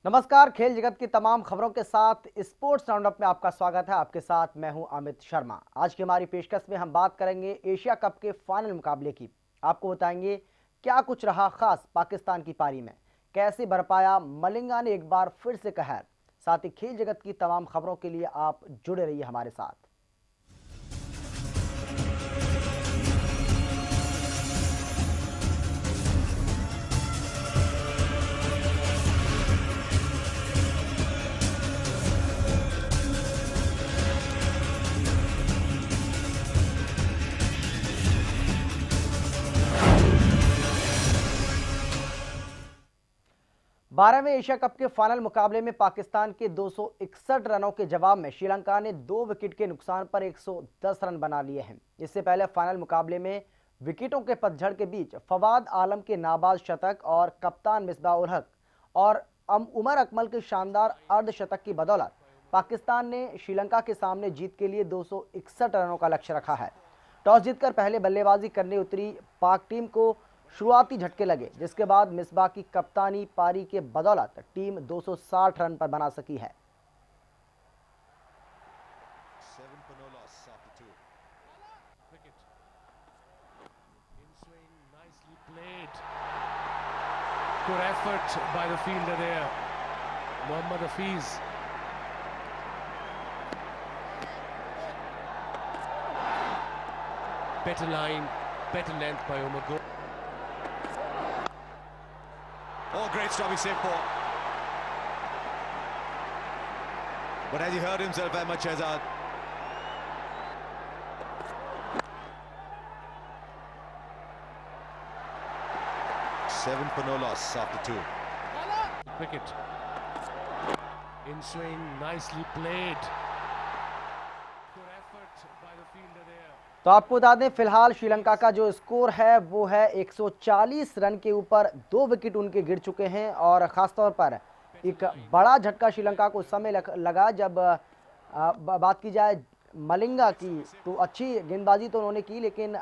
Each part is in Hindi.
नमस्कार। खेल जगत की तमाम खबरों के साथ स्पोर्ट्स राउंडअप में आपका स्वागत है। आपके साथ मैं हूं अमित शर्मा। आज की हमारी पेशकश में हम बात करेंगे एशिया कप के फाइनल मुकाबले की। आपको बताएंगे क्या कुछ रहा खास पाकिस्तान की पारी में, कैसे बरपाया मलिंगा ने एक बार फिर से कहर। साथ ही खेल जगत की तमाम खबरों के लिए आप जुड़े रहिए हमारे साथ। 12वें एशिया कप के फाइनल मुकाबले में पाकिस्तान के 261 रनों के जवाब में श्रीलंका ने 2 विकेट के नुकसान पर 110 रन बना लिए हैं। इससे पहले फाइनल मुकाबले में विकेटों के पतझड़ के बीच फवाद आलम के नाबाज शतक और कप्तान मिसबाह उल हक और उमर अकमल के शानदार अर्धशतक की बदौलत पाकिस्तान ने श्रीलंका के सामने जीत के लिए 261 रनों का लक्ष्य रखा है। टॉस जीतकर पहले बल्लेबाजी करने उतरी पाक टीम को शुरुआती झटके लगे, जिसके बाद मिसबाह की कप्तानी पारी के बदौलत टीम 260 रन पर बना सकी है। Good effort by the fielder there, Mohammad Hafiz. Better line, better length by Omar Go. Oh, great stop, he saved four. But has he hurt himself that much, Shahzad? Seven for no loss after two. Wicket. In swing, nicely played. Good effort by the fielder there. तो आपको बता दें फिलहाल श्रीलंका का जो स्कोर है वो है 140 रन के ऊपर 2 विकेट उनके गिर चुके हैं। और ख़ासतौर पर एक बड़ा झटका श्रीलंका को उस समय लगा जब बात की जाए मलिंगा की, तो अच्छी गेंदबाजी तो उन्होंने की, लेकिन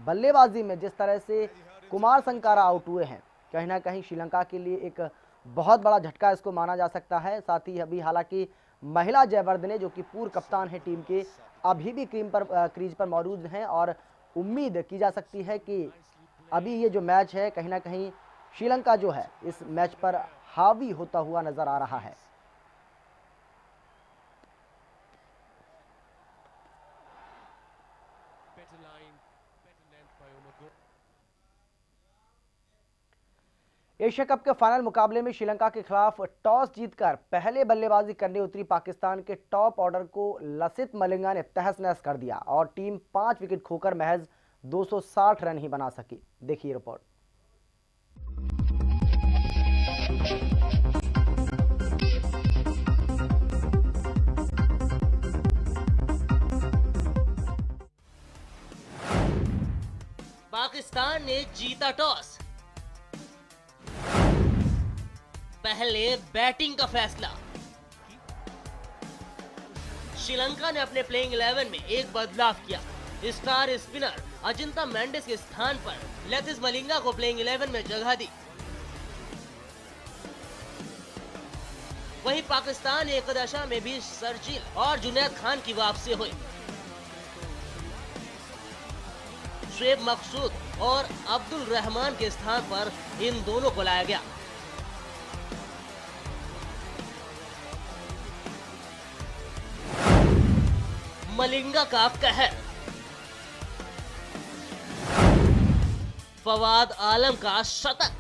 बल्लेबाजी में जिस तरह से कुमार संगाकारा आउट हुए हैं, कहीं ना कहीं श्रीलंका के लिए एक बहुत बड़ा झटका इसको माना जा सकता है। साथ ही अभी हालांकि महिला जयवर्धने जो कि पूर्व कप्तान है टीम के, अभी भी क्रीज पर मौजूद हैं और उम्मीद की जा सकती है कि अभी ये जो मैच है कहीं ना कहीं श्रीलंका जो है इस मैच पर हावी होता हुआ नजर आ रहा है। Better line, better length by Omar Go. Asia cup के फाइनल मुकाबले में श्रीलंका के खिलाफ टॉस जीतकर पहले बल्लेबाजी करने उतरी पाकिस्तान के टॉप ऑर्डर को लसित मलिंगा ने तहस नहस कर दिया और टीम 5 विकेट खोकर महज 260 रन ही बना सकी। देखिए रिपोर्ट। पाकिस्तान ने जीता टॉस, पहले बैटिंग का फैसला। श्रीलंका ने अपने प्लेइंग 11 में एक बदलाव किया। स्टार स्पिनर अजिंता मेंडिस के स्थान पर लतिफ मलिंगा को प्लेइंग 11 में जगह दी। वहीं पाकिस्तान एक दशा में भी शर्जील और जुनैद खान की वापसी हुई। शुएब मकसूद और अब्दुल रहमान के स्थान पर इन दोनों को लाया गया। मलिंगा का कहर, फवाद आलम का शतक।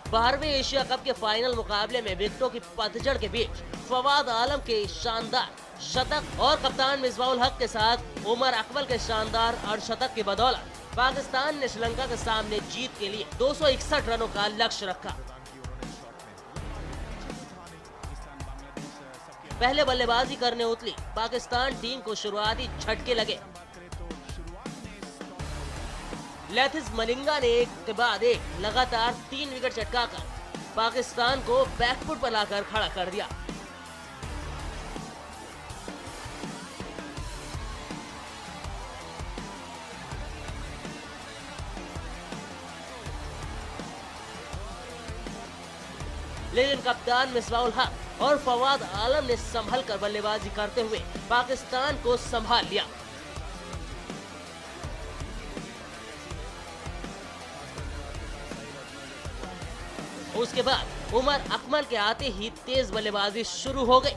12वें एशिया कप के फाइनल मुकाबले में विकेटों की पतझड़ के बीच फवाद आलम के शानदार शतक और कप्तान मिसबाह उल हक के साथ उमर अकमल के शानदार अर्धशतक की बदौलत पाकिस्तान ने श्रीलंका के सामने जीत के लिए 261 रनों का लक्ष्य रखा। पहले बल्लेबाजी करने उतरी पाकिस्तान टीम को शुरुआती झटके लगे। लतिफ मलिंगा ने एक के बाद एक लगातार 3 विकेट चटकाकर पाकिस्तान को बैकफुट पर लाकर खड़ा कर दिया। लेकिन कप्तान मिसबाउल हक और फवाद आलम ने संभल कर बल्लेबाजी करते हुए पाकिस्तान को संभाल लिया। उसके बाद उमर अकमल के आते ही तेज बल्लेबाजी शुरू हो गई।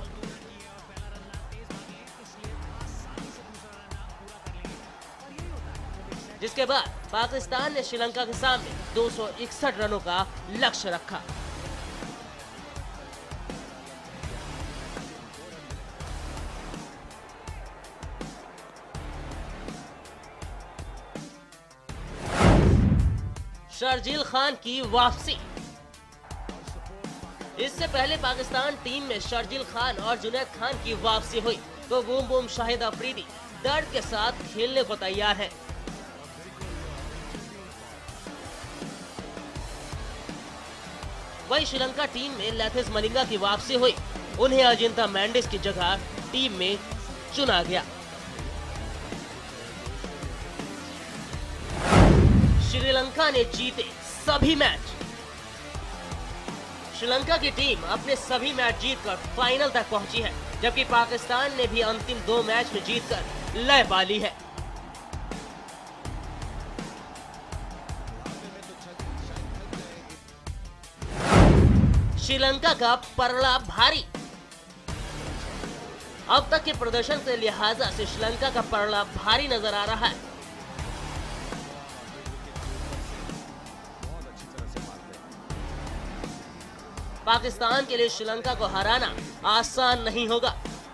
जिसके बाद पाकिस्तान ने श्रीलंका के सामने 261 रनों का लक्ष्य रखा। शर्जील खान की वापसी। इससे पहले पाकिस्तान टीम में शर्जील खान और जुनैद खान की वापसी हुई तो बूम बूम शाहिद अफरीदी दर्द के साथ खेलने को तैयार है। वहीं श्रीलंका टीम में लैथिस मलिंगा की वापसी हुई, उन्हें अजिंता मैंडिस की जगह टीम में चुना गया। श्रीलंका ने जीते सभी मैच। श्रीलंका की टीम अपने सभी मैच जीतकर फाइनल तक पहुंची है, जबकि पाकिस्तान ने भी अंतिम 2 मैच में जीतकर लय पा ली है। श्रीलंका का पलड़ा भारी। अब तक के प्रदर्शन के लिहाजा से श्रीलंका का पलड़ा भारी नजर आ रहा है। पाकिस्तान के लिए श्रीलंका को हराना आसान नहीं होगा।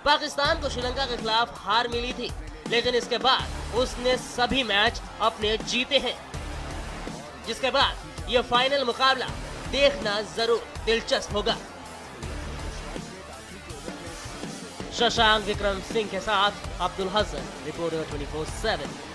पाकिस्तान को श्रीलंका के खिलाफ हार मिली थी, लेकिन इसके बाद उसने सभी मैच अपने जीते हैं, जिसके बाद यह फाइनल मुकाबला देखना जरूर दिलचस्प होगा। शशांक विक्रम सिंह के साथ अब्दुल हसन, रिपोर्टर 24/7।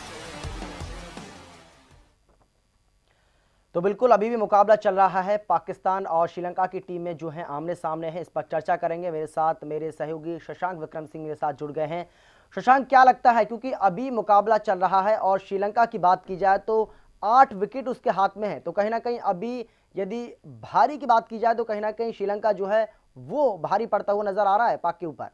तो बिल्कुल अभी भी मुकाबला चल रहा है। पाकिस्तान और श्रीलंका की टीमें जो हैं आमने सामने हैं, इस पर चर्चा करेंगे। मेरे साथ मेरे सहयोगी शशांक विक्रम सिंह मेरे साथ जुड़ गए हैं। शशांक, क्या लगता है, क्योंकि अभी मुकाबला चल रहा है और श्रीलंका की बात की जाए तो 8 विकेट उसके हाथ में है, तो कहीं ना कहीं अभी यदि भारी की बात की जाए तो कहीं ना कहीं श्रीलंका जो है वो भारी पड़ता हुआ नजर आ रहा है पाक के ऊपर।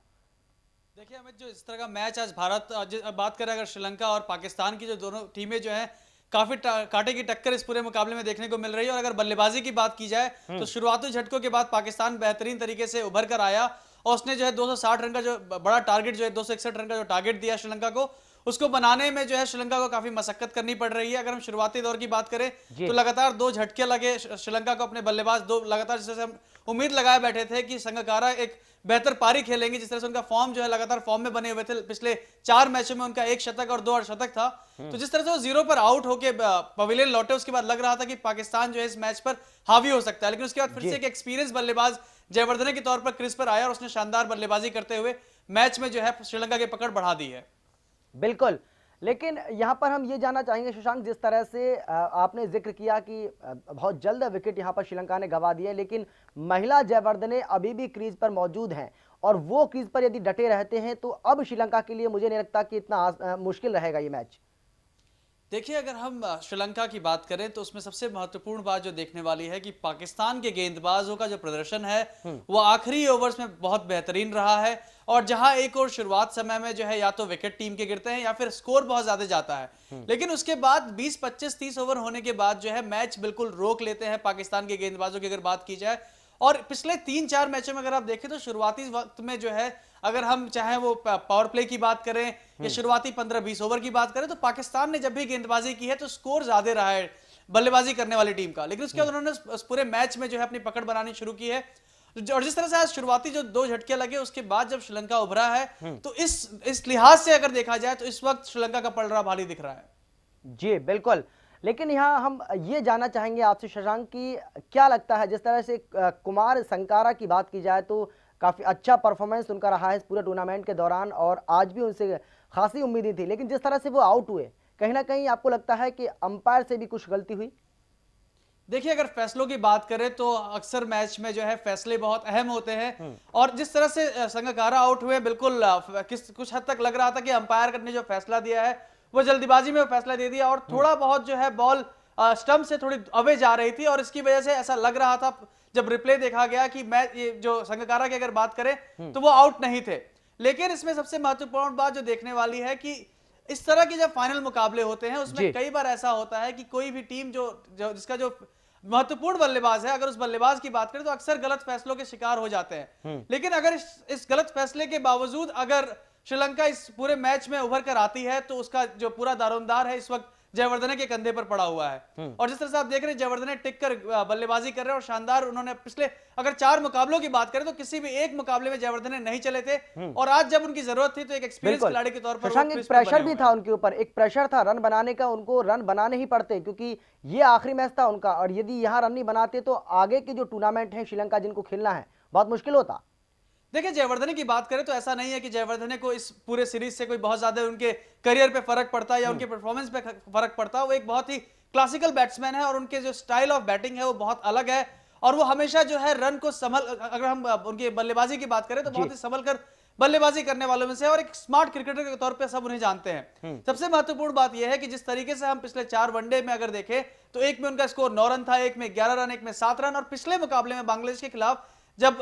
देखिए अमित, जो इस तरह का मैच आज भारत बात करें अगर श्रीलंका और पाकिस्तान की जो दोनों टीमें जो है काफी कांटे की टक्कर इस पूरे मुकाबले में देखने को मिल रही है। और अगर बल्लेबाजी की बात की जाए तो शुरुआती झटकों के बाद पाकिस्तान बेहतरीन तरीके से उभर कर आया और उसने जो है 260 रन का जो बड़ा टारगेट जो है 261 रन का जो टारगेट दिया श्रीलंका को, उसको बनाने में जो है श्रीलंका को काफी मशक्कत करनी पड़ रही है। अगर हम शुरुआती दौर की बात करें तो लगातार 2 झटके लगे श्रीलंका को, अपने बल्लेबाज 2 लगातार, जिससे हम उम्मीद लगाए बैठे थे कि संगकारा एक बेहतर पारी खेलेंगे। जिस तरह से उनका फॉर्म जो है लगातार फॉर्म में बने हुए थे, पिछले 4 मैचों में उनका 1 शतक और 2 अर्धशतक था। तो जिस तरह से वो 0 पर आउट होके पवेलियन लौटे, उसके बाद लग रहा था कि पाकिस्तान जो है इस मैच पर हावी हो सकता है, लेकिन उसके बाद फिर से एक एक्सपीरियंस बल्लेबाज जयवर्धने के तौर पर क्रीज पर आया और उसने शानदार बल्लेबाजी करते हुए मैच में जो है श्रीलंका की पकड़ बढ़ा दी है। बिल्कुल, लेकिन यहाँ पर हम ये जानना चाहेंगे शशांक, जिस तरह से आपने जिक्र किया कि बहुत जल्द विकेट यहाँ पर श्रीलंका ने गंवा दिए, लेकिन महिला जयवर्धने अभी भी क्रीज पर मौजूद हैं और वो क्रीज पर यदि डटे रहते हैं तो अब श्रीलंका के लिए मुझे नहीं लगता कि इतना मुश्किल रहेगा ये मैच। देखिए अगर हम श्रीलंका की बात करें तो उसमें सबसे महत्वपूर्ण बात जो देखने वाली है कि पाकिस्तान के गेंदबाजों का जो प्रदर्शन है वो आखिरी ओवर्स में बहुत बेहतरीन रहा है। और जहां एक और शुरुआत समय में जो है या तो विकेट टीम के गिरते हैं या फिर स्कोर बहुत ज्यादा जाता है, लेकिन उसके बाद 20, 25, 30 ओवर होने के बाद जो है मैच बिल्कुल रोक लेते हैं पाकिस्तान के गेंदबाजों की अगर बात की जाए। और पिछले 3-4 मैचों में अगर आप देखें तो शुरुआती वक्त में जो है अगर हम चाहे वो पावर प्ले की बात करें या शुरुआती 15-20 ओवर की बात करें तो पाकिस्तान ने जब भी गेंदबाजी की है तो स्कोर ज्यादा रहा है बल्लेबाजी करने वाली टीम का, लेकिन उसके बाद उन्होंने पूरे मैच में जो है अपनी पकड़ बनानी शुरू की है। और जिस तरह से आज शुरुआती जो 2 झटके लगे उसके बाद जब श्रीलंका उभरा है तो इस लिहाज से अगर देखा जाए तो इस वक्त श्रीलंका का पलड़ा भारी दिख रहा है। जी बिल्कुल, लेकिन यहाँ हम ये जानना चाहेंगे आपसे शशांक की क्या लगता है, जिस तरह से कुमार संगकारा की बात की जाए तो काफ़ी अच्छा परफॉर्मेंस उनका रहा है इस पूरे टूर्नामेंट के दौरान और आज भी उनसे खासी उम्मीदें थी, लेकिन जिस तरह से वो आउट हुए कहीं ना कहीं आपको लगता है कि अंपायर से भी कुछ गलती हुई? देखिए अगर फैसलों की बात करें तो अक्सर मैच में जो है फैसले बहुत अहम होते हैं और जिस तरह से संगकारा आउट हुए बिल्कुल कुछ हद तक लग रहा था कि अंपायर ने जो फैसला दिया है वो जल्दीबाजी में वो फैसला दे दिया और थोड़ा बहुत जो है बॉल स्टंप से थोड़ी अवे जा रही थी और इसकी वजह से ऐसा लग रहा था जब रिप्ले देखा गया कि मैच ये जो संगकारा की अगर बात करें तो वो आउट नहीं थे। लेकिन इसमें सबसे महत्वपूर्ण बात जो देखने वाली है कि इस तरह के जब फाइनल मुकाबले होते हैं उसमें कई बार ऐसा होता है कि कोई भी टीम जिसका जो महत्वपूर्ण बल्लेबाज है, अगर उस बल्लेबाज की बात करें तो अक्सर गलत फैसलों के शिकार हो जाते हैं। लेकिन अगर इस गलत फैसले के बावजूद अगर श्रीलंका इस पूरे मैच में उभर कर आती है तो उसका जो पूरा दारोमदार है इस वक्त जयवर्धने के कंधे पर पड़ा हुआ है। और जिस तरह से आप देख रहे हैं जयवर्धने टिक कर बल्लेबाजी कर रहे हैं और शानदार उन्होंने पिछले अगर 4 मुकाबलों की बात करें तो किसी भी एक मुकाबले में जयवर्धने नहीं चले थे और आज जब उनकी जरूरत थी तो एक एक्सपीरियंस खिलाड़ी के तौर पर शशांक, एक प्रेशर भी था उनके ऊपर, एक प्रेशर था रन बनाने का, उनको रन बनाने ही पड़ते क्योंकि ये आखिरी मैच था उनका और यदि यहाँ रन नहीं बनाते तो आगे के जो टूर्नामेंट है श्रीलंका जिनको खेलना है बहुत मुश्किल होता। देखिए जयवर्धने की बात करें तो ऐसा नहीं है कि जयवर्धने को इस पूरे सीरीज से कोई बहुत ज्यादा उनके करियर पे फर्क पड़ता है या उनके परफॉर्मेंस पे फर्क पड़ता है। वो एक बहुत ही क्लासिकल बैट्समैन है और उनके जो स्टाइल ऑफ बैटिंग है वो बहुत अलग है और वो हमेशा जो है रन को अगर हम उनकी बल्लेबाजी की बात करें तो बहुत ही संभल कर बल्लेबाजी करने वालों में से और एक स्मार्ट क्रिकेटर के तौर पे सब उन्हें जानते हैं। सबसे महत्वपूर्ण बात यह है कि जिस तरीके से हम पिछले 4 वनडे में अगर देखें तो एक में उनका स्कोर 9 रन था, एक में 11 रन, एक में 7 रन और पिछले मुकाबले में बांग्लादेश के खिलाफ जब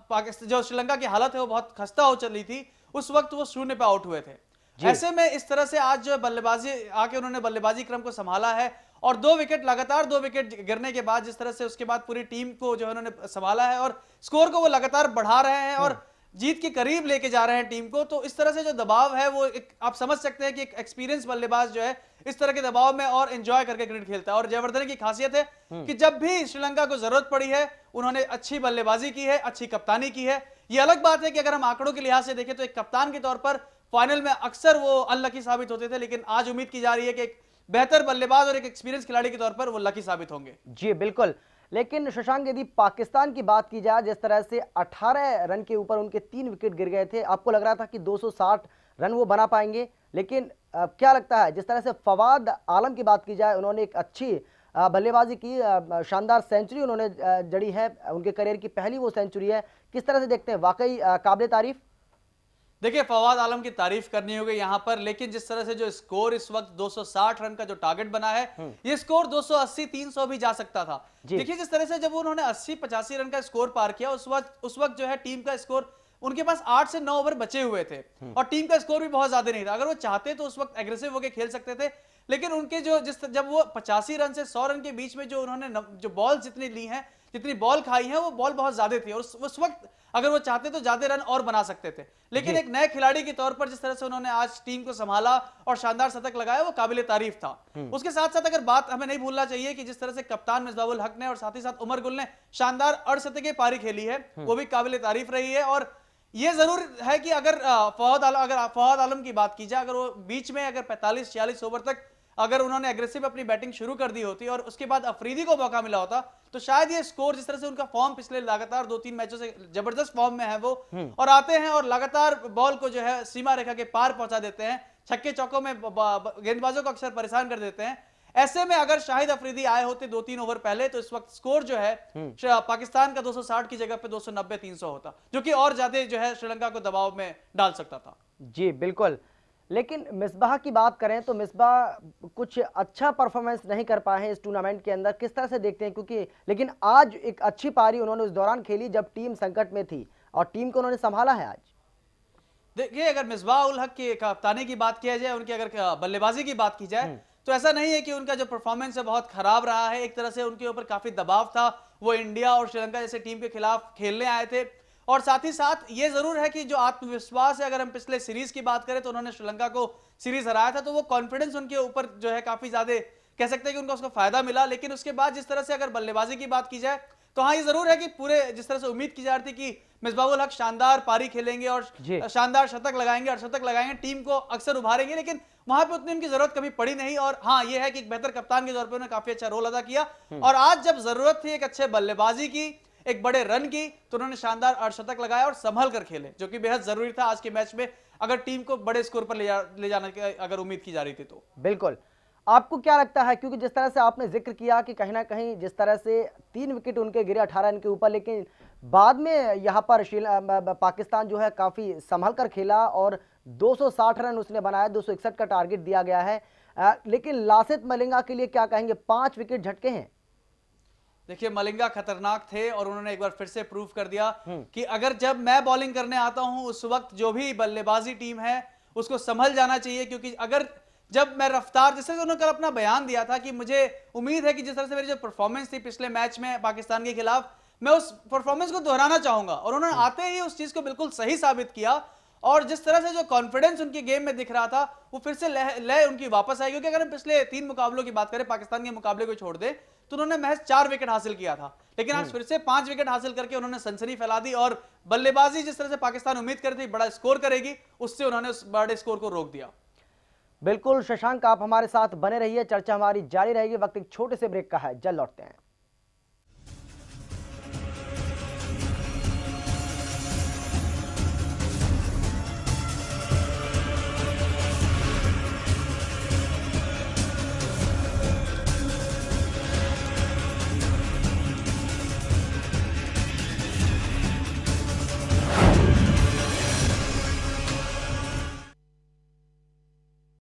पाकिस्तान जो श्रीलंका की हालत है वो बहुत खस्ता हो चली थी उस वक्त वो 0 पे आउट हुए थे। ऐसे में इस तरह से आज जो बल्लेबाजी आके उन्होंने बल्लेबाजी क्रम को संभाला है और 2 विकेट लगातार 2 विकेट गिरने के बाद जिस तरह से उसके बाद पूरी टीम को जो है उन्होंने संभाला है और स्कोर को वो लगातार बढ़ा रहे हैं और जीत के करीब लेके जा रहे हैं टीम को। तो इस तरह से जो दबाव है वो आप समझ सकते हैं कि एक एक्सपीरियंस बल्लेबाज जो है इस तरह के दबाव में और एंजॉय करके क्रिकेट खेलता है। और जयवर्धने की खासियत है कि जब भी श्रीलंका को जरूरत पड़ी है उन्होंने अच्छी बल्लेबाजी की है, अच्छी कप्तानी की है। ये अलग बात है कि अगर हम आंकड़ों के लिहाज से देखें तो एक कप्तान के तौर पर फाइनल में अक्सर वो अनलकी साबित होते थे, लेकिन आज उम्मीद की जा रही है कि एक बेहतर बल्लेबाज और एक एक्सपीरियंस खिलाड़ी के तौर पर वो लकी साबित होंगे। जी बिल्कुल, लेकिन शशांक यदि पाकिस्तान की बात की जाए जिस तरह से 18 रन के ऊपर उनके 3 विकेट गिर गए थे, आपको लग रहा था कि 260 रन वो बना पाएंगे, लेकिन क्या लगता है जिस तरह से फवाद आलम की बात की जाए उन्होंने एक अच्छी बल्लेबाजी की, शानदार सेंचुरी उन्होंने जड़ी है, उनके करियर की पहली वो सेंचुरी है, किस तरह से देखते हैं, वाकई काबिल तारीफ? देखिए फवाद आलम की तारीफ करनी होगी यहां पर, लेकिन जिस तरह से जो स्कोर इस वक्त 260 रन का जो टारगेट बना है ये स्कोर 280 300 भी जा सकता था। देखिए जिस तरह से जब उन्होंने 80-85 रन का स्कोर पार किया उस वक्त जो है टीम का स्कोर उनके पास 8 से 9 ओवर बचे हुए थे और टीम का स्कोर भी बहुत ज्यादा नहीं था। अगर वो चाहते तो उस वक्त एग्रेसिव होकर खेल सकते थे, लेकिन उनके जब वो 85 रन से 100 रन के बीच में जो उन्होंने जो बॉल जितनी ली हैं, जितनी बॉल खाई है वो बॉल बहुत ज्यादा थी और उस वक्त अगर वो चाहते तो ज्यादा रन और बना सकते थे। लेकिन एक नए खिलाड़ी के तौर पर जिस तरह से उन्होंने आज टीम को संभाला और शानदार शतक लगाया वो काबिले तारीफ था। उसके साथ साथ अगर बात हमें नहीं भूलना चाहिए कि जिस तरह से कप्तान मिसबाहुल हक ने और साथ ही साथ उमर गुल ने शानदार अर्धशतकीय पारी खेली है वो भी काबिले तारीफ रही है। और ये जरूर है कि अगर फवाद आलम की बात की जाए, अगर वो बीच में अगर 45-46 ओवर तक अगर उन्होंने एग्रेसिव अपनी बैटिंग शुरू कर दी होती और उसके बाद अफरीदी को मौका मिला होता तो शायद ये स्कोर, जिस तरह से उनका फॉर्म पिछले लगातार 2-3 मैचों से जबरदस्त फॉर्म में है वो और आते हैं और लगातार बॉल को जो है सीमा रेखा के पार पहुंचा देते हैं, छक्के चौकों में गेंदबाजों को अक्सर परेशान कर देते हैं। ऐसे में अगर शाहिद अफरीदी आए होते 2-3 ओवर पहले तो इस वक्त स्कोर जो है पाकिस्तान का 260 की जगह पे 290-300 होता, जो कि और ज्यादा जो है श्रीलंका को दबाव में डाल सकता था। जी बिल्कुल, लेकिन मिसबाह की बात करें तो मिसबाह कुछ अच्छा परफॉर्मेंस नहीं कर पाए हैं इस टूर्नामेंट के अंदर, किस तरह से देखते हैं? क्योंकि लेकिन आज एक अच्छी पारी उन्होंने उस दौरान खेली जब टीम संकट में थी और टीम को उन्होंने संभाला है आज। देखिए अगर मिसबाह उल हक की कप्तानी की बात किया जाए, उनकी अगर बल्लेबाजी की बात की जाए तो ऐसा नहीं है कि उनका जो परफॉर्मेंस है बहुत खराब रहा है। एक तरह से उनके ऊपर काफी दबाव था, वो इंडिया और श्रीलंका जैसे टीम के खिलाफ खेलने आए थे और साथ ही साथ ये जरूर है कि जो आत्मविश्वास है, अगर हम पिछले सीरीज की बात करें तो उन्होंने श्रीलंका को सीरीज हराया था तो वो कॉन्फिडेंस उनके ऊपर जो है काफी ज्यादा कह सकते हैं कि उनको उसको फायदा मिला। लेकिन उसके बाद जिस तरह से अगर बल्लेबाजी की बात की जाए तो हाँ ये जरूर है कि पूरे जिस तरह से उम्मीद की जा रही थी कि मिसबाहुल हक शानदार पारी खेलेंगे और शानदार शतक लगाएंगे और शतक लगाएंगे, टीम को अक्सर उभारेंगे, लेकिन वहां पे उतनी उनकी जरूरत कभी पड़ी नहीं। और हाँ ये है कि एक बेहतर कप्तान के तौर पर उन्होंने काफी अच्छा रोल अदा किया और आज जब जरूरत थी एक अच्छे बल्लेबाजी की, एक बड़े रन की, तो उन्होंने शानदार अर्धशतक लगाया और संभल कर खेले, जो कि बेहद जरूरी था आज के मैच में अगर टीम को बड़े स्कोर पर ले जाने की अगर उम्मीद की जा रही थी तो। बिल्कुल, आपको क्या लगता है, क्योंकि जिस तरह से आपने जिक्र किया कि कहीं ना कहीं जिस तरह से 3 विकेट उनके गिरे 18 रन के ऊपर, लेकिन बाद में यहाँ पर पाकिस्तान जो है काफी संभल कर खेला और 260 रन उसने बनाया, 261 का टारगेट दिया गया है, लेकिन लासिथ मलिंगा के लिए क्या कहेंगे, 5 विकेट झटके हैं? देखिए मलिंगा खतरनाक थे और उन्होंने एक बार फिर से प्रूव कर दिया कि अगर जब मैं बॉलिंग करने आता हूं उस वक्त जो भी बल्लेबाजी टीम है उसको संभल जाना चाहिए, क्योंकि अगर जब मैं रफ्तार, जैसे उन्होंने कल अपना बयान दिया था कि मुझे उम्मीद है कि जिस तरह से मेरी जो परफॉर्मेंस थी पिछले मैच में पाकिस्तान के खिलाफ, मैं उस परफॉर्मेंस को दोहराना चाहूंगा, और उन्होंने आते ही उस चीज को बिल्कुल सही साबित किया। और जिस तरह से जो कॉन्फिडेंस उनके गेम में दिख रहा था वो फिर से लय उनकी वापस आई, क्योंकि अगर हम पिछले 3 मुकाबलों की बात करें, पाकिस्तान के मुकाबले को छोड़ दे, तो उन्होंने महज 4 विकेट हासिल किया था, लेकिन आज फिर से 5 विकेट हासिल करके उन्होंने सनसनी फैला दी। और बल्लेबाजी जिस तरह से पाकिस्तान उम्मीद कर रही थी बड़ा स्कोर करेगी, उससे उन्होंने उस बड़े स्कोर को रोक दिया। बिल्कुल शशांक, आप हमारे साथ बने रहिए, चर्चा हमारी जारी रहेगी। वक्त एक छोटे से ब्रेक का है, जल्द लौटते हैं।